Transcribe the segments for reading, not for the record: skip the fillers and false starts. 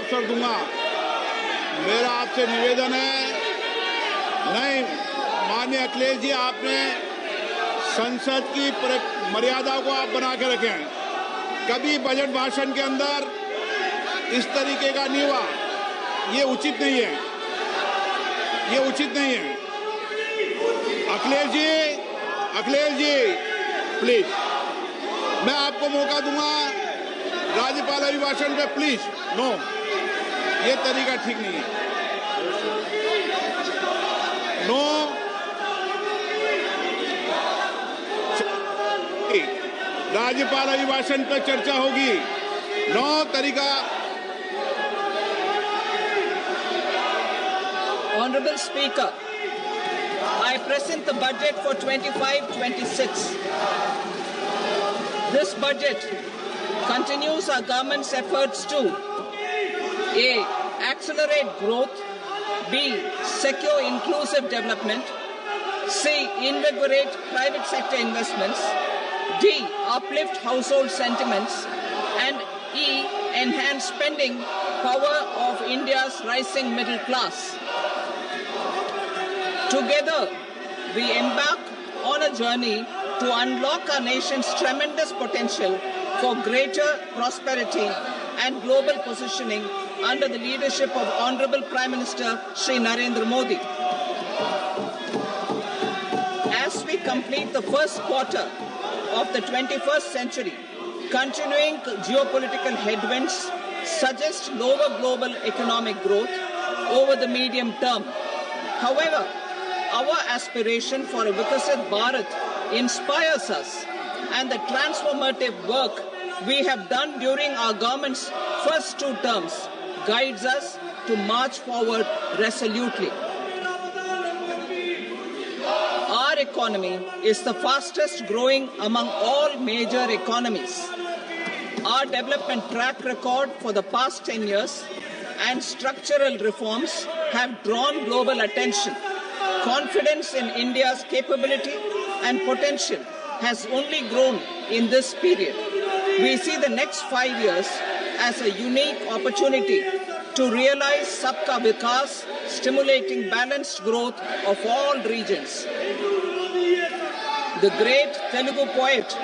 अवसर दूंगा। मेरा आपसे निवेदन है, नहीं माननीय अखिलेश जी, आपने संसद की मर्यादा को आप बना के रखें। कभी बजट भाषण के अंदर इस तरीके का नहीं हुआ, ये उचित नहीं है, ये उचित नहीं है। अखिलेश जी प्लीज, मैं आपको मौका दूंगा राज्यपाल अभिभाषण पे, प्लीज। नो, ये तरीका ठीक नहीं है। नो, राज्यपाल अभिभाषण पर चर्चा होगी। नो तरीका। Honorable Speaker, I present the budget for 25-26. This budget continues our government's efforts to A. Accelerate growth, B. Secure inclusive development, C. Invigorate private sector investments, D. Uplift household sentiments, and E. Enhance spending power of India's rising middle class. Together, we embark on a journey to unlock our nation's tremendous potential for greater prosperity and global positioning under the leadership of Honorable Prime Minister Shri Narendra Modi. As we complete the first quarter of the 21st century, continuing geopolitical headwinds suggest lower global economic growth over the medium term. However, our aspiration for a Vikasit Bharat inspires us, and the transformative work we have done during our government's first 2 terms guides us to march forward resolutely. Our economy is the fastest growing among all major economies. Our development track record for the past 10 years and structural reforms have drawn global attention. Confidence in India's capability and potential has only grown in this period. We see the next 5 years as a unique opportunity to realize Sabka Vikas, stimulating balanced growth of all regions. The great Telugu poet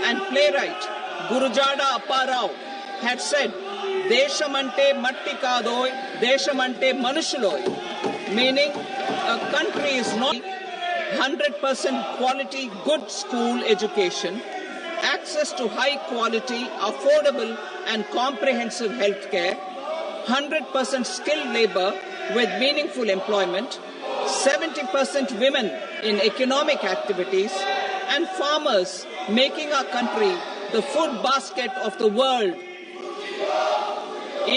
and playwright Gurujada Apparao had said, "Deshamante matti kadoy, deshamante manushuloy," meaning a country is not 100% quality good school education, access to high quality, affordable and comprehensive health care, 100% skilled labor with meaningful employment, 70% women in economic activities, and farmers making our country the food basket of the world.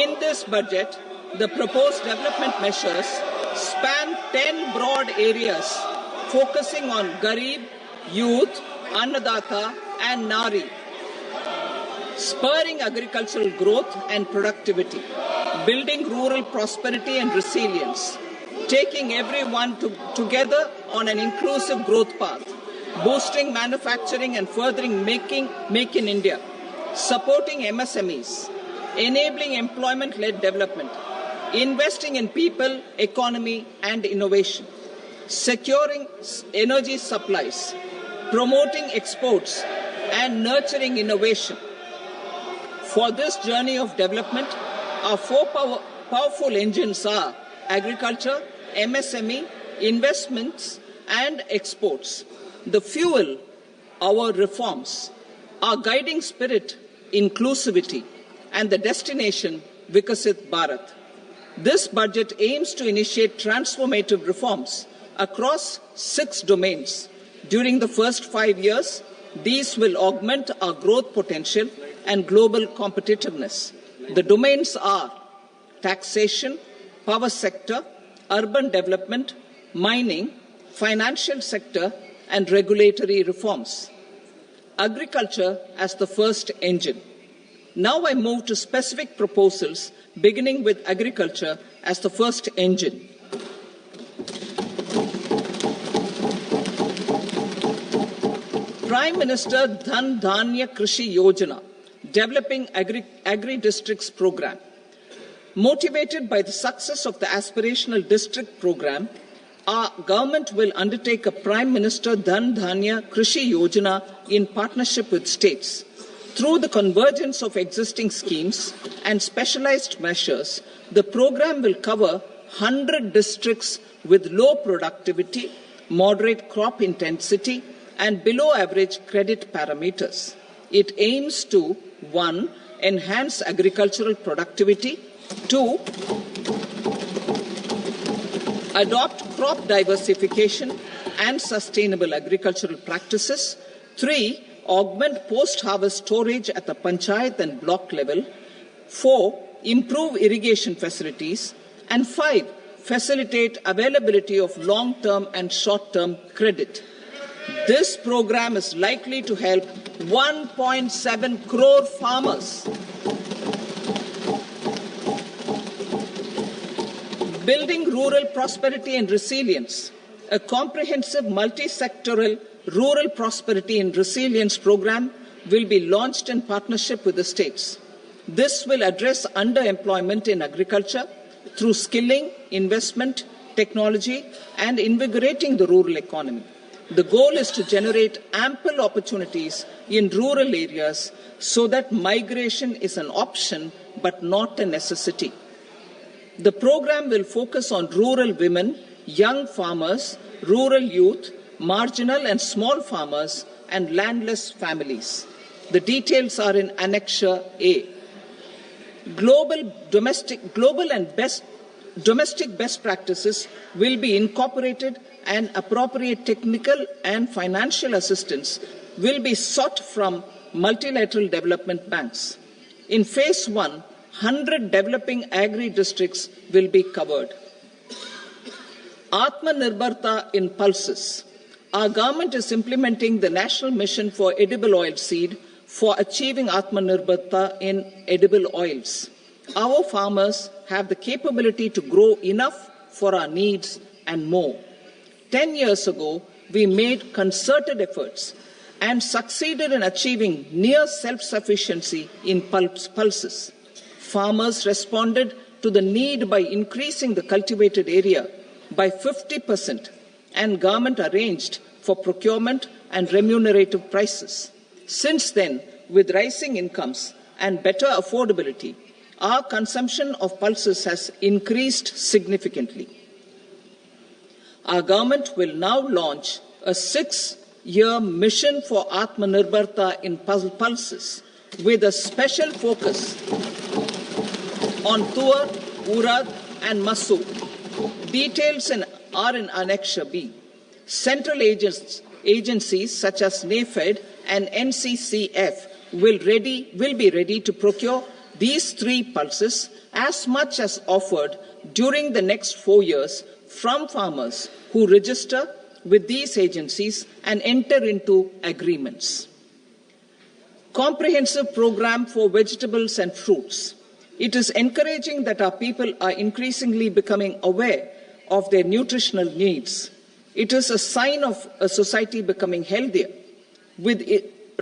In this budget, the proposed development measures span 10 broad areas focusing on Garib, youth, Annadata and Nari, spurring agricultural growth and productivity, building rural prosperity and resilience, taking everyone together on an inclusive growth path, boosting manufacturing and furthering Make in India, supporting MSMEs, enabling employment-led development, investing in people, economy and innovation, securing energy supplies, promoting exports and nurturing innovation. For this journey of development, our 4 powerful engines are agriculture, MSME, investments and exports. The fuel, our reforms, our guiding spirit, inclusivity, and the destination, Vikasit Bharat. This budget aims to initiate transformative reforms across 6 domains. During the first 5 years, these will augment our growth potential and global competitiveness. The domains are taxation, power sector, urban development, mining, financial sector, and regulatory reforms. Agriculture as the first engine. Now I move to specific proposals, beginning with agriculture as the first engine. Prime Minister Dhan Dhanya Krishi Yojana, developing agri-districts program. Motivated by the success of the aspirational district program, our government will undertake a Prime Minister Dhan Dhanya Krishi Yojana in partnership with states. Through the convergence of existing schemes and specialized measures, the program will cover 100 districts with low productivity, moderate crop intensity, and below average credit parameters. It aims to 1. Enhance agricultural productivity, 2. Adopt crop diversification and sustainable agricultural practices, 3. Augment post-harvest storage at the panchayat and block level, 4. Improve irrigation facilities, and 5. Facilitate availability of long-term and short-term credit. This program is likely to help 1.7 crore farmers. Building rural prosperity and resilience. A comprehensive multi-sectoral rural prosperity and resilience program will be launched in partnership with the states. This will address underemployment in agriculture through skilling, investment, technology, and invigorating the rural economy. The goal is to generate ample opportunities in rural areas so that migration is an option but not a necessity. The program will focus on rural women, young farmers, rural youth, marginal and small farmers, and landless families. The details are in Annexure A. Domestic best practices will be incorporated, and appropriate technical and financial assistance will be sought from multilateral development banks. In Phase 1, 100 developing agri-districts will be covered. Atmanirbharta in pulses. Our government is implementing the National Mission for Edible Oil Seed for achieving Atmanirbharta in edible oils. Our farmers have the capability to grow enough for our needs and more. 10 years ago, we made concerted efforts and succeeded in achieving near self-sufficiency in pulses. Farmers responded to the need by increasing the cultivated area by 50%, and government arranged for procurement and remunerative prices. Since then, with rising incomes and better affordability, our consumption of pulses has increased significantly. Our government will now launch a 6-year mission for Atmanirbharta in pulses with a special focus on Tuar, Urad and Masoor. Details are in Annexure B. Central agencies such as NAFED and NCCF will be ready to procure these 3 pulses as much as offered during the next 4 years from farmers who register with these agencies and enter into agreements. Comprehensive program for vegetables and fruits. It is encouraging that our people are increasingly becoming aware of their nutritional needs. It is a sign of a society becoming healthier. With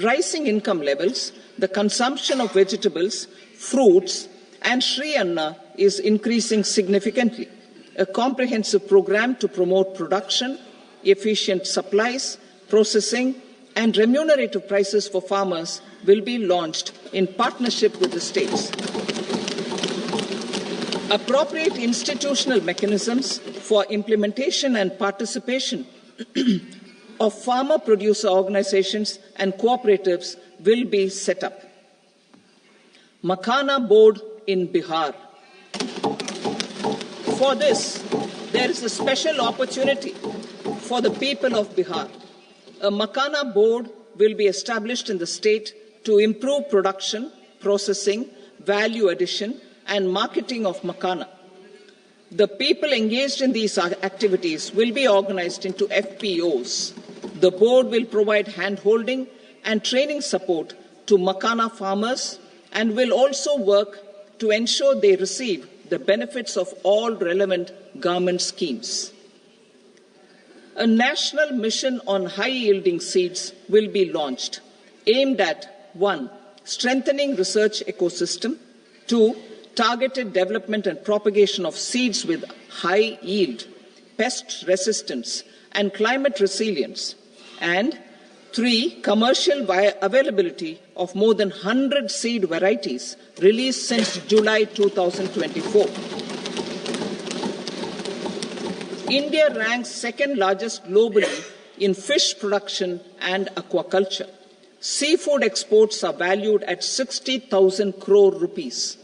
rising income levels, the consumption of vegetables, fruits, and Sri Anna is increasing significantly. A comprehensive program to promote production, efficient supplies, processing, and remunerative prices for farmers will be launched in partnership with the states. Appropriate institutional mechanisms for implementation and participation of farmer producer organizations and cooperatives will be set up. Makhana Board in Bihar. For this, there is a special opportunity for the people of Bihar. A Makhana Board will be established in the state to improve production, processing, value addition, and marketing of Makhana. The people engaged in these activities will be organized into FPOs. The board will provide hand-holding and training support to Makhana farmers and will also work to ensure they receive the benefits of all relevant government schemes. A national mission on high-yielding seeds will be launched, aimed at 1. Strengthening research ecosystem, 2. targeted development and propagation of seeds with high yield, pest resistance, and climate resilience. And 3, commercial availability of more than 100 seed varieties released since July 2024. India ranks second largest globally in fish production and aquaculture. Seafood exports are valued at 60,000 crore rupees.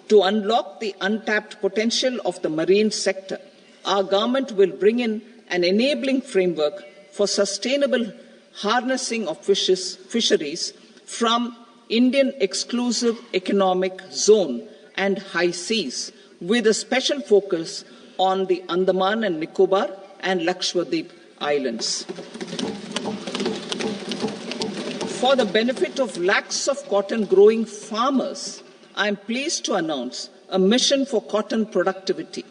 To unlock the untapped potential of the marine sector, our government will bring in an enabling framework for sustainable harnessing of fisheries from Indian exclusive economic zone and high seas, with a special focus on the Andaman and Nicobar and Lakshadweep Islands. For the benefit of lakhs of cotton growing farmers, I am pleased to announce a mission for cotton productivity.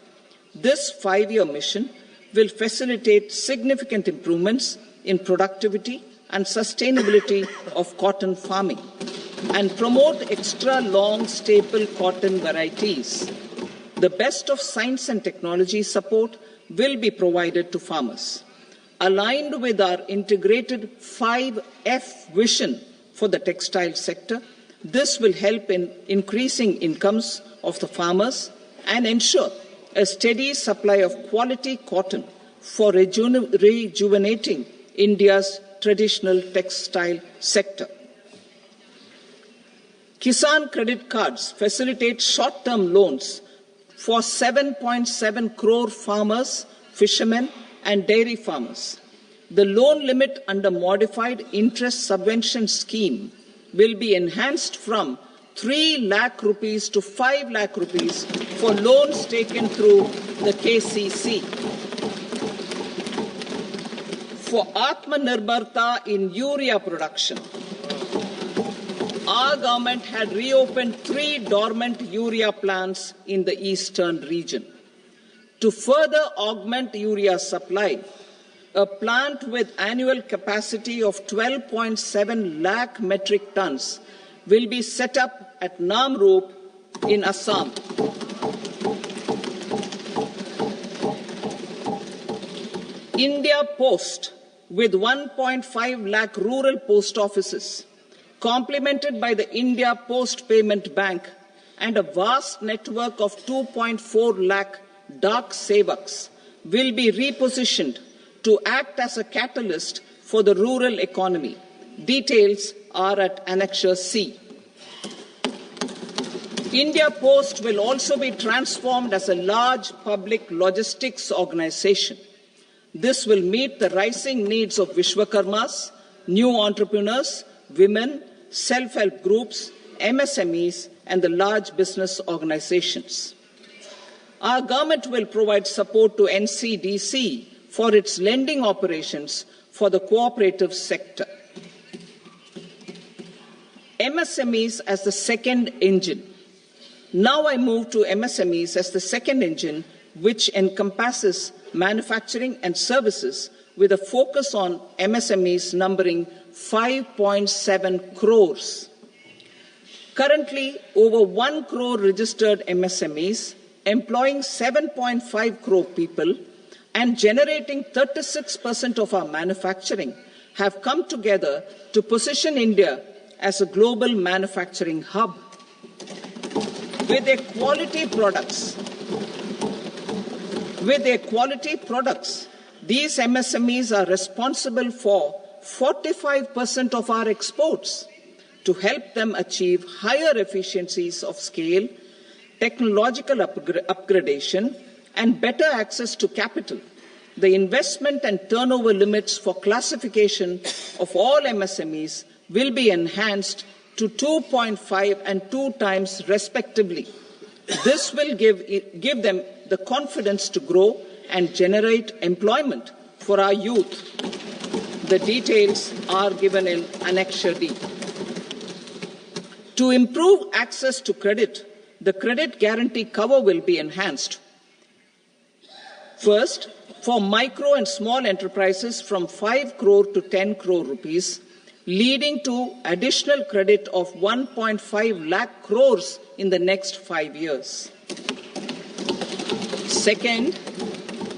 This 5-year mission will facilitate significant improvements in productivity and sustainability of cotton farming and promote extra long staple cotton varieties. The best of science and technology support will be provided to farmers. Aligned with our integrated 5F vision for the textile sector, this will help in increasing incomes of the farmers and ensure a steady supply of quality cotton for rejuvenating India's traditional textile sector. Kisan credit cards facilitate short-term loans for 7.7 crore farmers, fishermen, and dairy farmers. The loan limit under modified interest subvention scheme will be enhanced from 3 lakh rupees to 5 lakh rupees for loans taken through the KCC. For Atmanirbharta in urea production, our government had reopened 3 dormant urea plants in the eastern region. To further augment urea supply, a plant with annual capacity of 12.7 lakh metric tons will be set up at Namrup in Assam. India Post, with 1.5 lakh rural post offices, complemented by the India Post Payment Bank and a vast network of 2.4 lakh Dak Sevaks, will be repositioned to act as a catalyst for the rural economy. Details are at Annexure C. India Post will also be transformed as a large public logistics organization. This will meet the rising needs of Vishwakarmas, new entrepreneurs, women, self-help groups, MSMEs, and the large business organizations. Our government will provide support to NCDC for its lending operations for the cooperative sector. MSMEs as the second engine. Now I move to MSMEs as the second engine, which encompasses manufacturing and services with a focus on MSMEs numbering 5.7 crores. Currently, over 1 crore registered MSMEs, employing 7.5 crore people and generating 36% of our manufacturing, have come together to position India as a global manufacturing hub. With their quality products, these MSMEs are responsible for 45% of our exports. To help them achieve higher efficiencies of scale, technological upgradation, and better access to capital, the investment and turnover limits for classification of all MSMEs will be enhanced to 2.5 and 2 times respectively. This will give them the confidence to grow and generate employment for our youth. The details are given in Annexure D. To improve access to credit, the credit guarantee cover will be enhanced. First, for micro and small enterprises from 5 crore to 10 crore rupees, leading to additional credit of 1.5 lakh crores in the next 5 years. Second,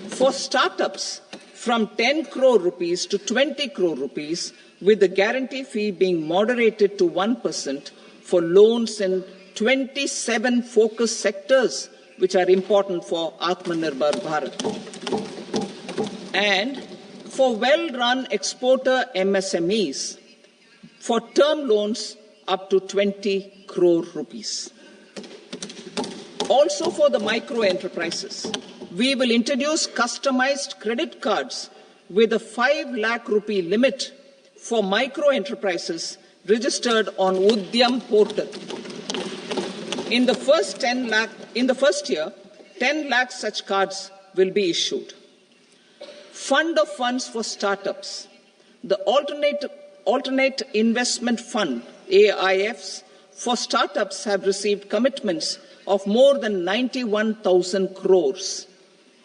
for startups, from 10 crore rupees to 20 crore rupees, with the guarantee fee being moderated to 1% for loans in 27 focus sectors which are important for Atmanirbhar Bharat. And for well-run exporter MSMEs, for term loans up to 20 crore rupees. Also for the micro enterprises, we will introduce customized credit cards with a 5 lakh rupee limit for micro enterprises registered on Udyam portal. In the first year, 10 lakh such cards will be issued. Fund of funds for startups. The alternate investment fund, AIFs, for startups have received commitments of more than 91,000 crores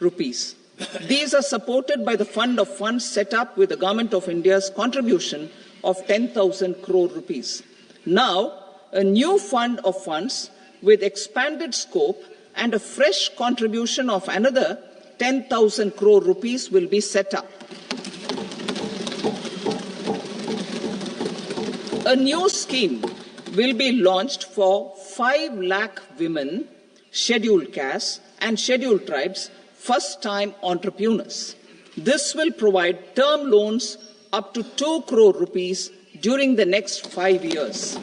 rupees. These are supported by the fund of funds set up with the Government of India's contribution of 10,000 crore rupees. Now, a new fund of funds with expanded scope and a fresh contribution of another 10,000 crore rupees will be set up. A new scheme will be launched for 5 lakh women, scheduled castes and scheduled tribes, first-time entrepreneurs. This will provide term loans up to 2 crore rupees during the next 5 years.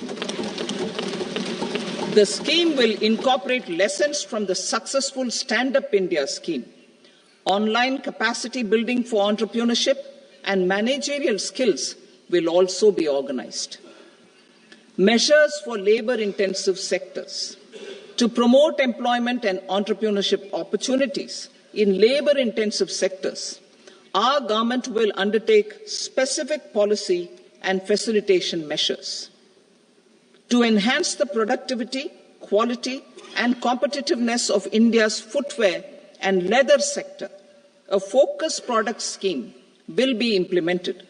The scheme will incorporate lessons from the successful Stand Up India scheme. Online capacity building for entrepreneurship and managerial skills will also be organized. Measures for labor-intensive sectors. To promote employment and entrepreneurship opportunities in labor-intensive sectors, our government will undertake specific policy and facilitation measures. To enhance the productivity, quality and competitiveness of India's footwear and leather sector, a focus product scheme will be implemented.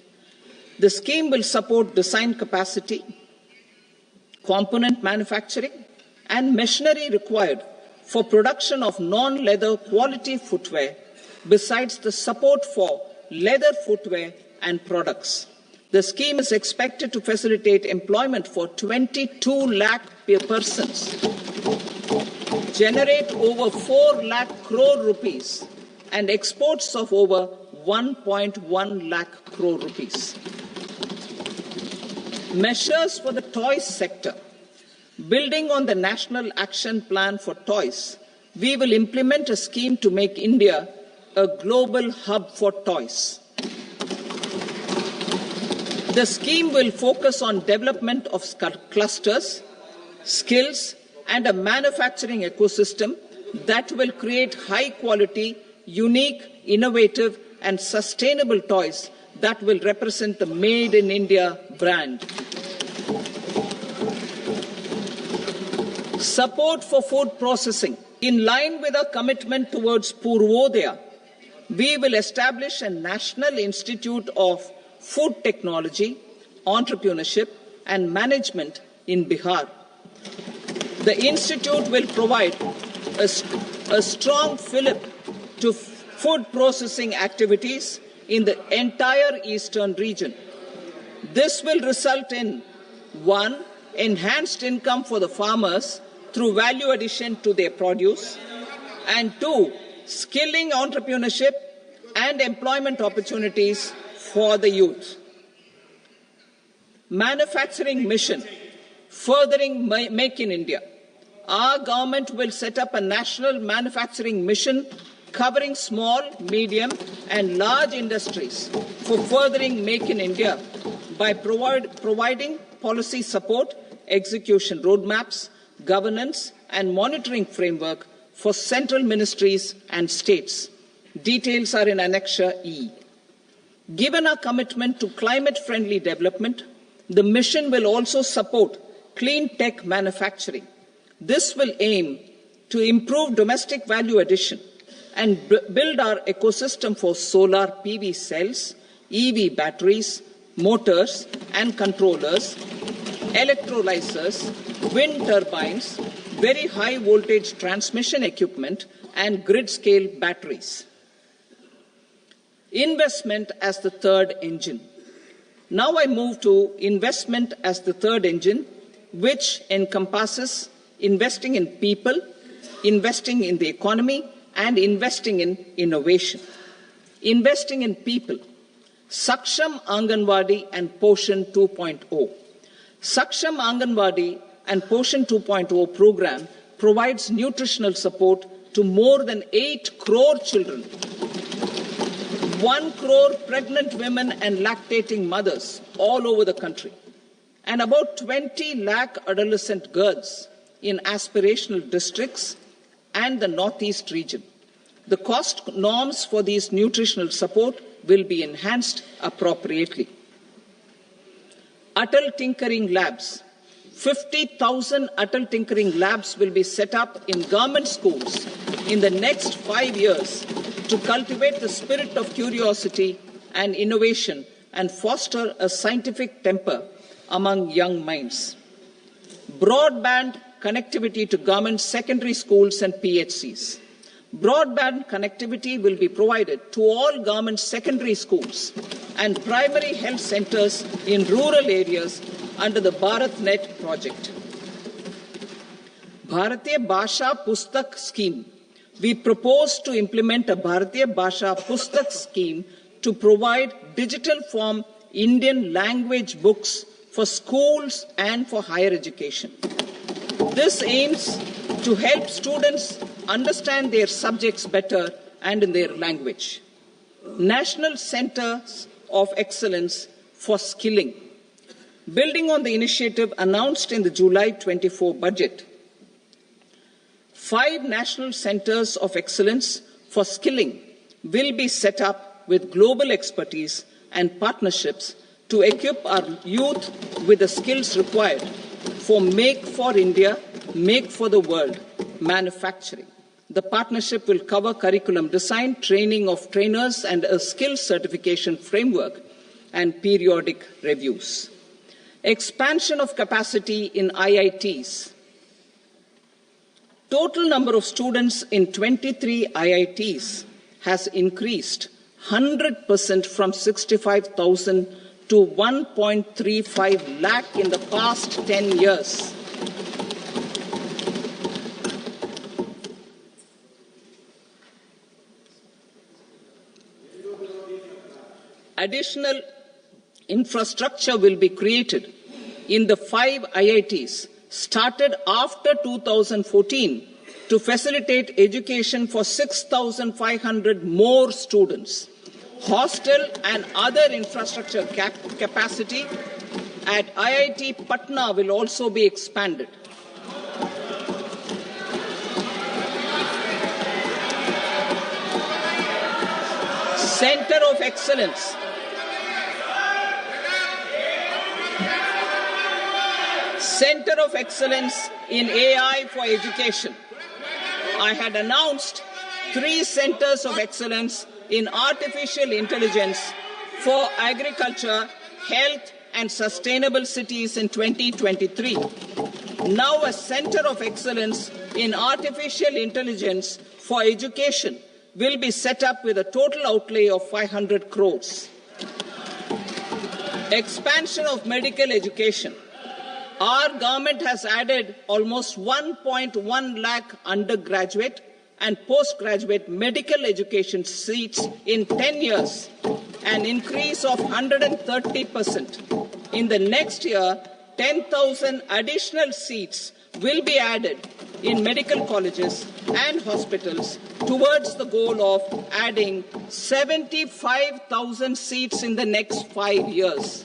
The scheme will support design capacity, component manufacturing and machinery required for production of non-leather quality footwear, besides the support for leather footwear and products. The scheme is expected to facilitate employment for 22 lakh persons, generate over 4 lakh crore rupees and exports of over 1.1 lakh crore rupees. Measures for the toys sector. Building on the National Action Plan for Toys, we will implement a scheme to make India a global hub for toys. The scheme will focus on development of clusters, skills, and a manufacturing ecosystem that will create high-quality, unique, innovative, and sustainable toys that will represent the Made in India brand. Support for food processing. In line with our commitment towards Purvodaya, we will establish a National Institute of Food Technology, Entrepreneurship and Management in Bihar. The institute will provide a strong fillip to food processing activities in the entire eastern region. This will result in 1. Enhanced income for the farmers through value addition to their produce, and 2. Skilling entrepreneurship and employment opportunities for the youth. Manufacturing mission, furthering Make in India. Our government will set up a national manufacturing mission covering small, medium and large industries for furthering Make in India by providing policy support, execution roadmaps, governance and monitoring framework for central ministries and states. Details are in Annexure E. Given our commitment to climate-friendly development, the mission will also support clean tech manufacturing. This will aim to improve domestic value addition and build our ecosystem for solar PV cells, EV batteries, motors and controllers, electrolyzers, wind turbines, very high voltage transmission equipment, and grid-scale batteries. Investment as the third engine. Now I move to investment as the third engine, which encompasses investing in people, investing in the economy, and investing in innovation. Investing in people. Saksham Anganwadi and Poshan 2.0. Saksham Anganwadi and Poshan 2.0 program provides nutritional support to more than 8 crore children, 1 crore pregnant women and lactating mothers all over the country, and about 20 lakh adolescent girls in aspirational districts and the Northeast region. The cost norms for these nutritional support will be enhanced appropriately. Atal Tinkering Labs. 50,000 Atal Tinkering Labs will be set up in government schools in the next 5 years to cultivate the spirit of curiosity and innovation and foster a scientific temper among young minds. Broadband connectivity to government secondary schools and PHCs. Broadband connectivity will be provided to all government secondary schools and primary health centers in rural areas under the BharatNet project. Bharatiya Bhasha Pustak Scheme. We propose to implement a Bharatiya Bhasha Pustak scheme to provide digital form Indian language books for schools and for higher education. This aims to help students understand their subjects better and in their language. National Centers of Excellence for Skilling. Building on the initiative announced in the July 24 budget, 5 national centers of excellence for skilling will be set up with global expertise and partnerships to equip our youth with the skills required for Make for India, Make for the World manufacturing. The partnership will cover curriculum design, training of trainers, and a skills certification framework and periodic reviews. Expansion of capacity in IITs. Total number of students in 23 IITs has increased 100% from 65,000 to 1.35 lakh in the past 10 years. Additional infrastructure will be created in the 5 IITs started after 2014 to facilitate education for 6,500 more students. Hostel and other infrastructure capacity at IIT Patna will also be expanded. Center of Excellence. Center of Excellence in AI for Education. I had announced 3 centers of excellence in artificial intelligence for agriculture, health, and sustainable cities in 2023. Now a center of excellence in artificial intelligence for education will be set up with a total outlay of 500 crores. Expansion of medical education. Our government has added almost 1.1 lakh undergraduate and postgraduate medical education seats in 10 years, an increase of 130%. In the next year, 10,000 additional seats will be added in medical colleges and hospitals towards the goal of adding 75,000 seats in the next 5 years.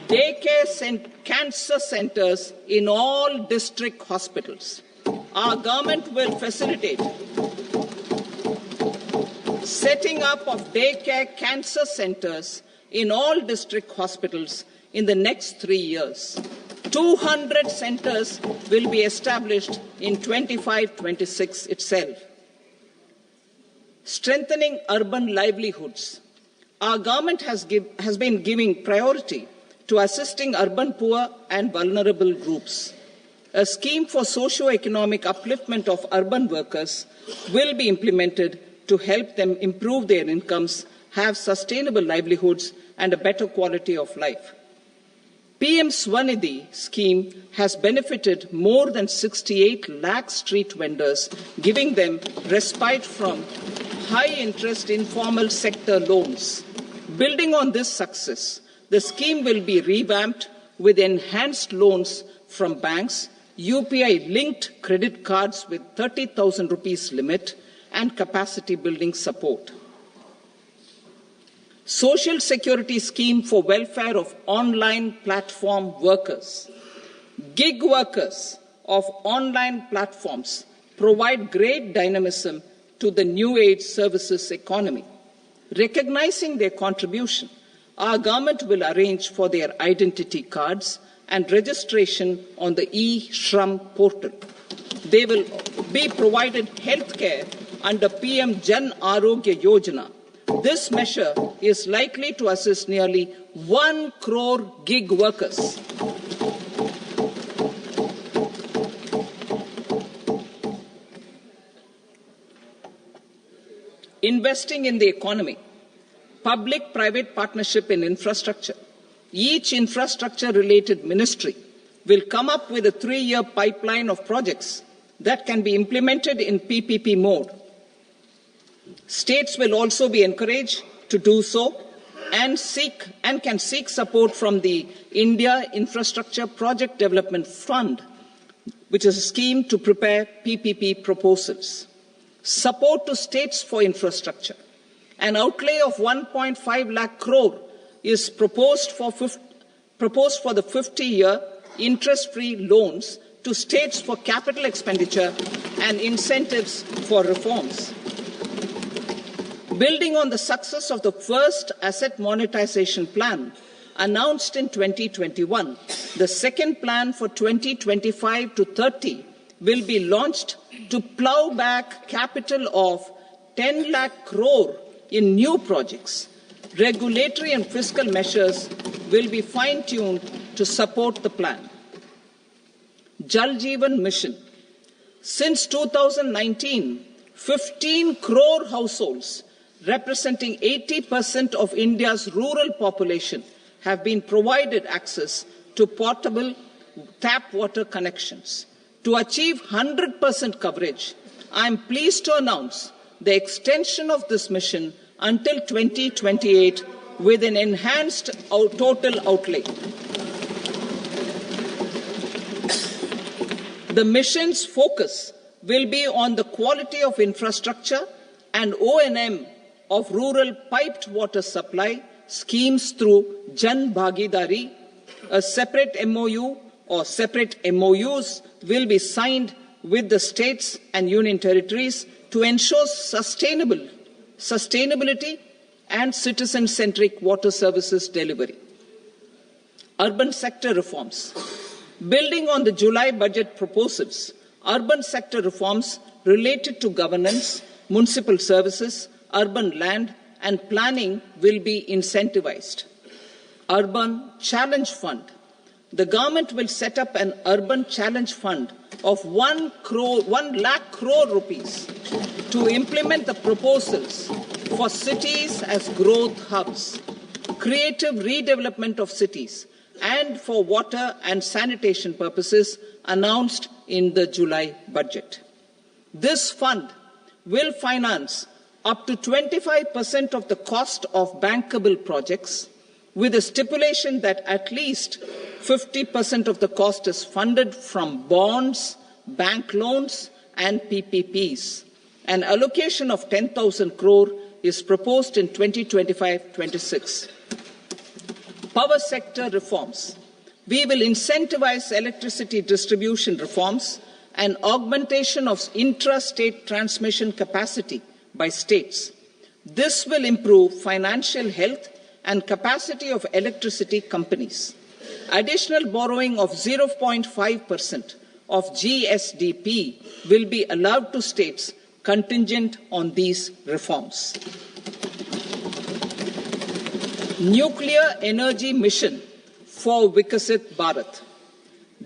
Daycare and cancer centers in all district hospitals. Our government will facilitate setting up of daycare cancer centers in all district hospitals in the next 3 years. 200 centers will be established in 25-26 itself. Strengthening urban livelihoods. Our government has been giving priority to assisting urban poor and vulnerable groups. A scheme for socio-economic upliftment of urban workers will be implemented to help them improve their incomes, have sustainable livelihoods, and a better quality of life. PM Swanidhi scheme has benefited more than 68 lakh street vendors, giving them respite from high-interest informal sector loans. Building on this success, the scheme will be revamped with enhanced loans from banks, UPI-linked credit cards with 30,000 rupees limit, and capacity building support. Social Security Scheme for welfare of online platform workers. Gig workers of online platforms provide great dynamism to the new age services economy. Recognizing their contribution, our government will arrange for their identity cards and registration on the e-Shram portal. They will be provided healthcare under PM Jan Arogya Yojana. This measure is likely to assist nearly 1 crore gig workers. Investing in the economy, public-private partnership in infrastructure. Each infrastructure-related ministry will come up with a 3-year pipeline of projects that can be implemented in PPP mode. States will also be encouraged to do so and can seek support from the India Infrastructure Project Development Fund, which is a scheme to prepare PPP proposals. Support to states for infrastructure. An outlay of 1.5 lakh crore is proposed for the 50-year interest-free loans to states for capital expenditure and incentives for reforms. Building on the success of the first asset monetization plan announced in 2021, the second plan for 2025 to 30 will be launched to plough back capital of 10 lakh crore in new projects. Regulatory and fiscal measures will be fine-tuned to support the plan. Jal Jeevan Mission. Since 2019, 15 crore households representing 80% of India's rural population have been provided access to portable tap water connections. To achieve 100% coverage, I am pleased to announce the extension of this mission until 2028 with an enhanced total outlay. The mission's focus will be on the quality of infrastructure and O&M of rural piped water supply schemes through Jan Bhagidari. A separate MOU or separate MOUs will be signed with the states and union territories to ensure sustainability and citizen-centric water services delivery. Urban sector reforms. Building on the July budget proposals, urban sector reforms related to governance, municipal services, urban land and planning will be incentivized. Urban Challenge Fund. The government will set up an urban challenge fund of 1 lakh crore rupees to implement the proposals for cities as growth hubs, creative redevelopment of cities, and for water and sanitation purposes announced in the July budget. This fund will finance up to 25% of the cost of bankable projects, with a stipulation that at least 50% of the cost is funded from bonds, bank loans, and PPPs. An allocation of 10,000 crore is proposed in 2025-26. Power sector reforms. We will incentivize electricity distribution reforms and augmentation of intra-state transmission capacity by states. This will improve financial health and capacity of electricity companies. Additional borrowing of 0.5% of GSDP will be allowed to states contingent on these reforms. Nuclear energy mission for Vikasit Bharat.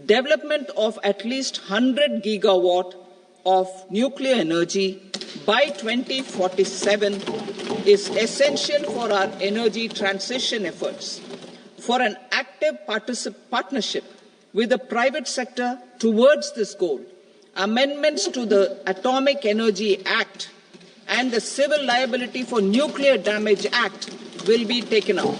Development of at least 100 gigawatt of nuclear energy by 2047 is essential for our energy transition efforts. For an active partnership with the private sector towards this goal, amendments to the Atomic Energy Act and the Civil Liability for Nuclear Damage Act will be taken up.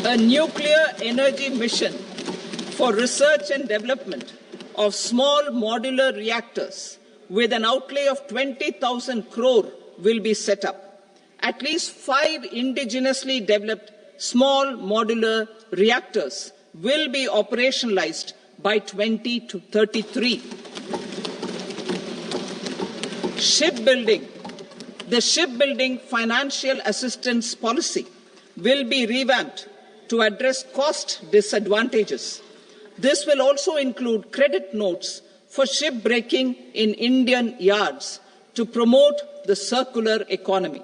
A nuclear energy mission for research and development of small modular reactors with an outlay of 20,000 crore will be set up. At least 5 indigenously developed small modular reactors will be operationalized by 2033. Shipbuilding. The shipbuilding financial assistance policy will be revamped to address cost disadvantages. This will also include credit notes for shipbreaking in Indian yards to promote the circular economy.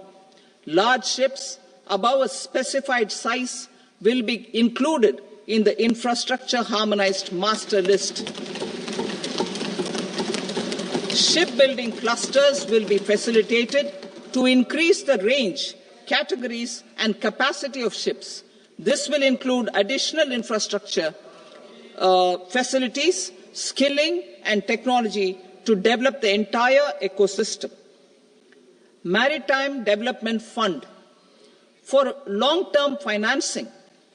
Large ships above a specified size will be included in the infrastructure harmonized master list. Shipbuilding clusters will be facilitated to increase the range, categories and capacity of ships. This will include additional infrastructure, facilities, skilling and technology to develop the entire ecosystem. Maritime Development Fund. For long-term financing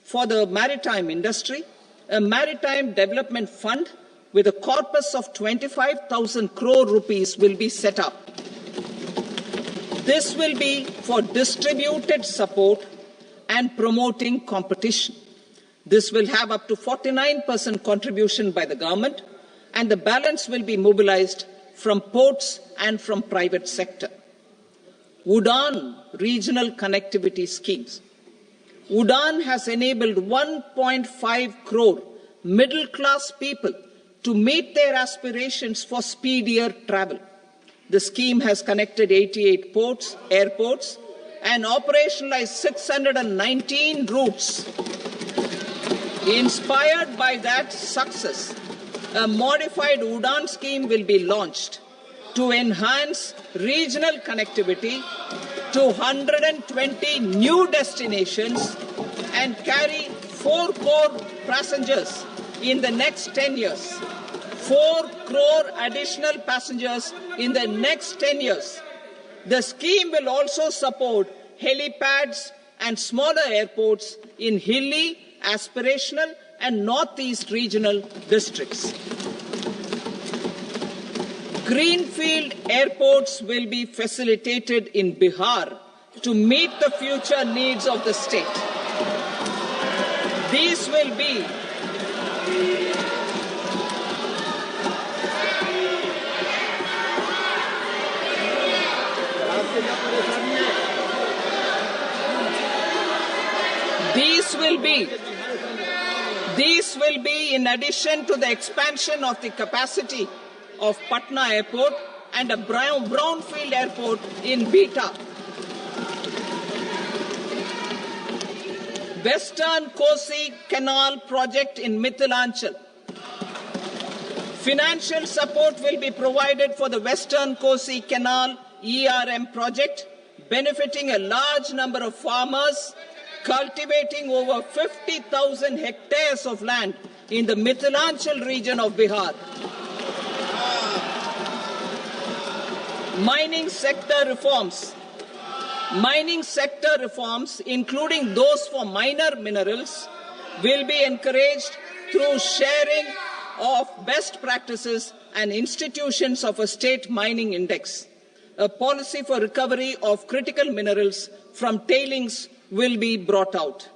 for the maritime industry, a Maritime Development Fund with a corpus of 25,000 crore rupees will be set up. This will be for distributed support and promoting competition. This will have up to 49% contribution by the government, and the balance will be mobilized from ports and from private sector. UDAN regional connectivity schemes. UDAN has enabled 1.5 crore middle-class people to meet their aspirations for speedier travel. The scheme has connected 88 airports, and operationalized 619 routes. Inspired by that success, a modified UDAN scheme will be launched to enhance regional connectivity to 120 new destinations and carry 4 crore passengers in the next 10 years. 4 crore additional passengers in the next 10 years. The scheme will also support helipads and smaller airports in hilly, aspirational and northeast regional districts. Greenfield airports will be facilitated in Bihar to meet the future needs of the state. These will be in addition to the expansion of the capacity of Patna Airport and a brownfield airport in Beta. Western Kosi Canal project in Mithilanchal. Financial support will be provided for the Western Kosi Canal ERM project, benefiting a large number of farmers cultivating over 50,000 hectares of land in the Mithilanchal region of Bihar. Mining sector reforms. Mining sector reforms, including those for minor minerals, will be encouraged through sharing of best practices and institutions of a state mining index. A policy for recovery of critical minerals from tailings will be brought out.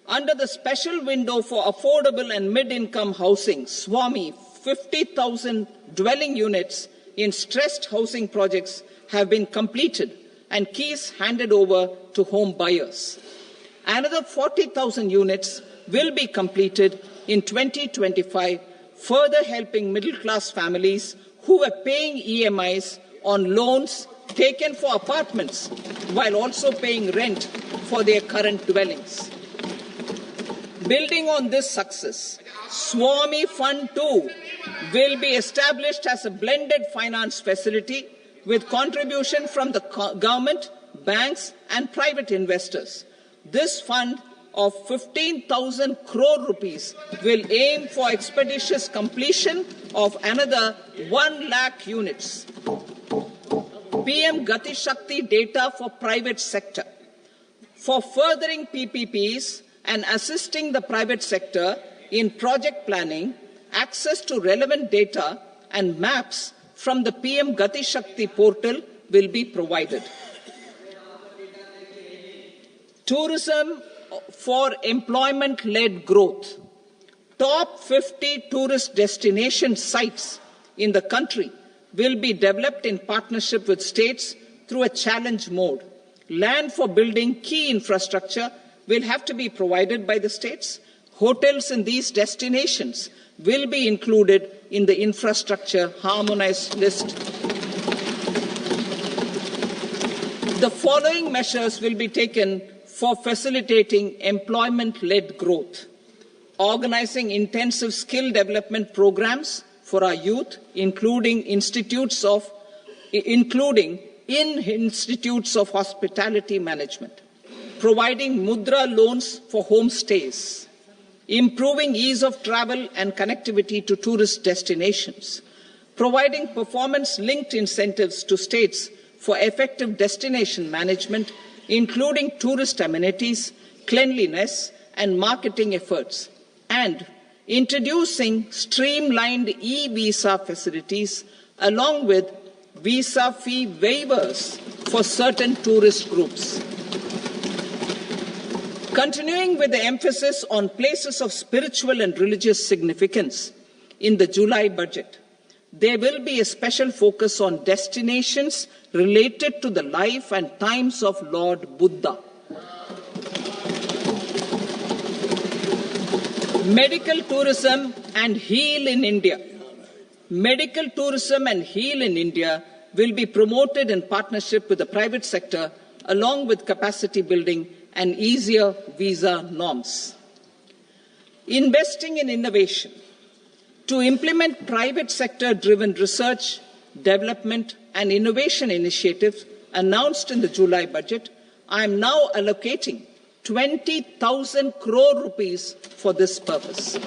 Under the special window for affordable and mid-income housing, SWAMI, 50,000 dwelling units in stressed housing projects have been completed and keys handed over to home buyers. Another 40,000 units will be completed in 2025, further helping middle-class families who were paying EMIs on loans taken for apartments while also paying rent for their current dwellings. Building on this success, Swami Fund 2 will be established as a blended finance facility with contribution from the government, banks and private investors. This fund of 15,000 crore rupees will aim for expeditious completion of another 1 lakh units. PM Gati Shakti data for private sector. For furthering PPPs and assisting the private sector in project planning, access to relevant data and maps from the PM Gati Shakti portal will be provided. Tourism for employment-led growth. Top 50 tourist destination sites in the country will be developed in partnership with states through a challenge mode. Land for building key infrastructure will have to be provided by the states. Hotels in these destinations will be included in the infrastructure harmonized list. The following measures will be taken for facilitating employment-led growth. Organizing intensive skill development programs for our youth, including in institutes of hospitality management. Providing mudra loans for homestays. Improving ease of travel and connectivity to tourist destinations. Providing performance-linked incentives to states for effective destination management, including tourist amenities, cleanliness and marketing efforts, and introducing streamlined e-visa facilities along with visa fee waivers for certain tourist groups. Continuing with the emphasis on places of spiritual and religious significance, in the July budget, there will be a special focus on destinations related to the life and times of Lord Buddha. Medical tourism and heal in India. Medical tourism and heal in India will be promoted in partnership with the private sector along with capacity building and easier visa norms. Investing in innovation. To implement private sector-driven research, development and innovation initiatives announced in the July budget, I am now allocating 20,000 crore rupees for this purpose.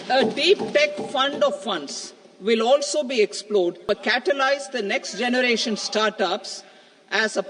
A deep tech fund of funds will also be explored to catalyze the next generation startups as a